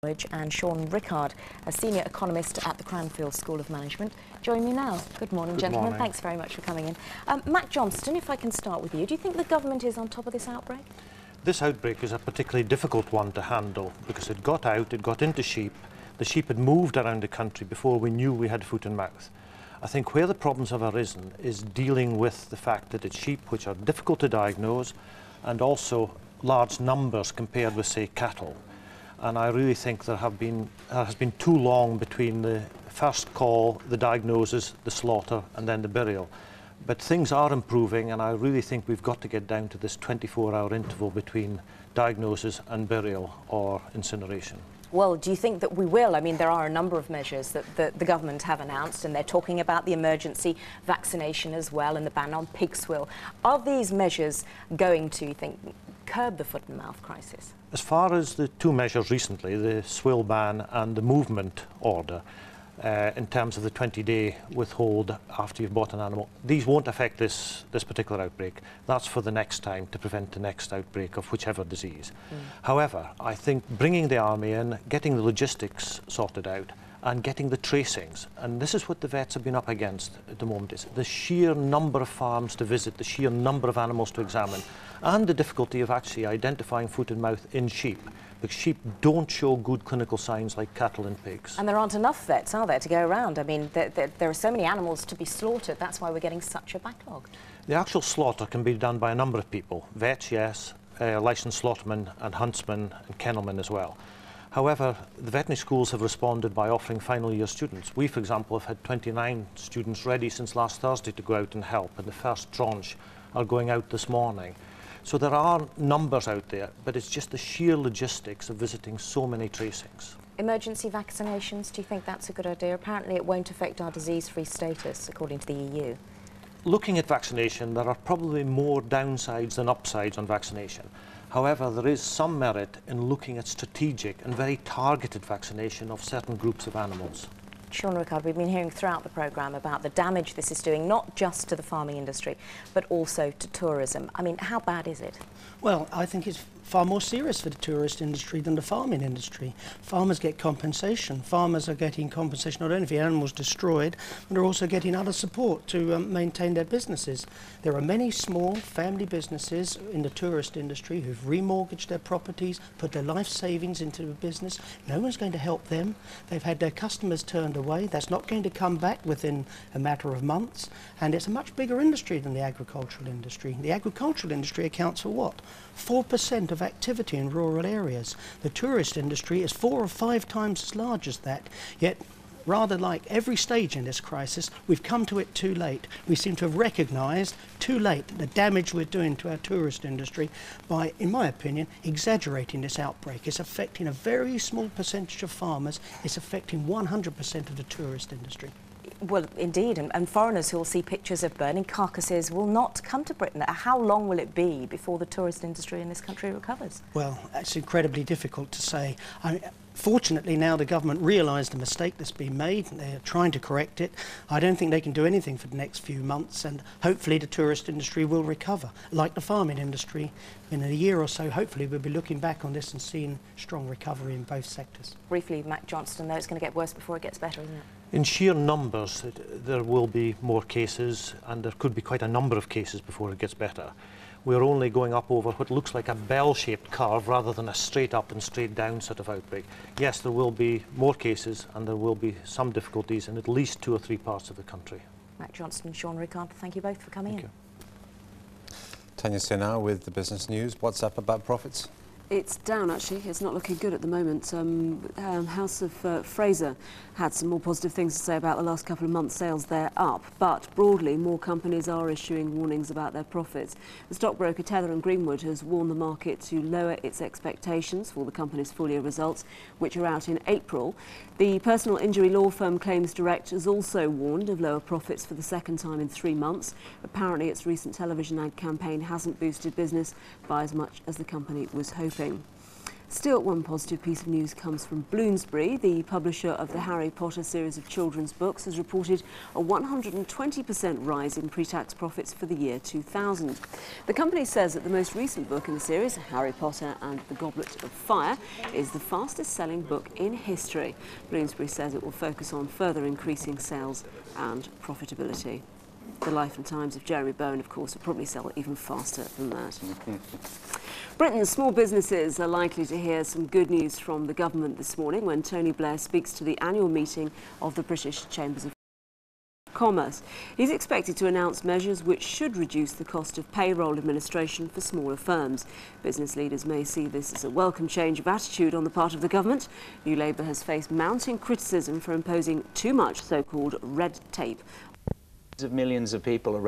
And Sean Rickard, a senior economist at the Cranfield School of Management, join me now. Good morning, gentlemen. Thanks very much for coming in. Matt Johnston, if I can start with you, do you think the government is on top of this outbreak? This outbreak is a particularly difficult one to handle because it got out, it got into sheep. The sheep had moved around the country before we knew we had foot and mouth. I think where the problems have arisen is dealing with the fact that it's sheep which are difficult to diagnose and also large numbers compared with, say, cattle. And I really think there has been too long between the first call, the diagnosis, the slaughter, and then the burial. But things are improving, and I really think we've got to get down to this 24-hour interval between diagnosis and burial or incineration. Well, do you think that we will? I mean, there are a number of measures that the government have announced, and they're talking about the emergency vaccination as well and the ban on pig swill. Are these measures going to, you think, curb the foot and mouth crisis? As far as the two measures recently, the swill ban and the movement order, in terms of the 20-day withhold after you've bought an animal, these won't affect this particular outbreak. That's for the next time to prevent the next outbreak of whichever disease. However, I think bringing the army in, getting the logistics sorted out, and getting the tracings, and this is what the vets have been up against at the moment, is the sheer number of farms to visit, the sheer number of animals to examine, and the difficulty of actually identifying foot and mouth in sheep, because sheep don't show good clinical signs like cattle and pigs. And there aren't enough vets, are there, to go around? I mean, there are so many animals to be slaughtered, that's why we're getting such a backlog. The actual slaughter can be done by a number of people. Vets, yes, licensed slaughtermen and huntsmen and kennelmen as well. However, the veterinary schools have responded by offering final year students. We, for example, have had 29 students ready since last Thursday to go out and help, and the first tranche are going out this morning. So there are numbers out there, but it's just the sheer logistics of visiting so many tracings. Emergency vaccinations, do you think that's a good idea? Apparently it won't affect our disease-free status, according to the EU. Looking at vaccination, there are probably more downsides than upsides on vaccination. However, there is some merit in looking at strategic and very targeted vaccination of certain groups of animals. Sean Rickard, we've been hearing throughout the programme about the damage this is doing, not just to the farming industry, but also to tourism. I mean, how bad is it? Well, I think it's far more serious for the tourist industry than the farming industry. Farmers get compensation. Farmers are getting compensation not only for the animals destroyed, but they're also getting other support to maintain their businesses. There are many small family businesses in the tourist industry who've remortgaged their properties, put their life savings into the business. No one's going to help them. They've had their customers turned away. That's not going to come back within a matter of months. And it's a much bigger industry than the agricultural industry. The agricultural industry accounts for what? 4% of activity in rural areas. The tourist industry is 4 or 5 times as large as that, yet rather like every stage in this crisis, we've come to it too late. We seem to have recognised too late the damage we're doing to our tourist industry by, in my opinion, exaggerating this outbreak. It's affecting a very small percentage of farmers. It's affecting 100% of the tourist industry. Well, indeed, and foreigners who will see pictures of burning carcasses will not come to Britain. How long will it be before the tourist industry in this country recovers? Well, that's incredibly difficult to say. Fortunately, now the government realised the mistake that's been made, and they're trying to correct it. I don't think they can do anything for the next few months, and hopefully the tourist industry will recover. Like the farming industry, in a year or so, hopefully we'll be looking back on this and seeing strong recovery in both sectors. Briefly, Matt Johnston, though, it's going to get worse before it gets better, isn't it? In sheer numbers, there will be more cases, and there could be quite a number of cases before it gets better. We're only going up over what looks like a bell-shaped curve rather than a straight up and straight down sort of outbreak. Yes, there will be more cases and there will be some difficulties in at least 2 or 3 parts of the country. Matt Johnston and Sean Rickard, thank you both for coming in. Tanya Sian with the business news. What's up about profits? It's down, actually. It's not looking good at the moment. House of Fraser had some more positive things to say about the last couple of months' sales. They're up, but broadly, more companies are issuing warnings about their profits. The stockbroker Tether and Greenwood has warned the market to lower its expectations for the company's full-year results, which are out in April. The personal injury law firm Claims Direct has also warned of lower profits for the second time in 3 months. Apparently, its recent television ad campaign hasn't boosted business by as much as the company was hoping. Still, one positive piece of news comes from Bloomsbury. The publisher of the Harry Potter series of children's books has reported a 120% rise in pre-tax profits for the year 2000. The company says that the most recent book in the series, Harry Potter and the Goblet of Fire, is the fastest-selling book in history. Bloomsbury says it will focus on further increasing sales and profitability. The Life and Times of Jeremy Bowen, of course, will probably sell even faster than that. Britain's small businesses are likely to hear some good news from the government this morning when Tony Blair speaks to the annual meeting of the British Chambers of Commerce. He's expected to announce measures which should reduce the cost of payroll administration for smaller firms. Business leaders may see this as a welcome change of attitude on the part of the government. New Labour has faced mounting criticism for imposing too much so-called red tape. Millions of people around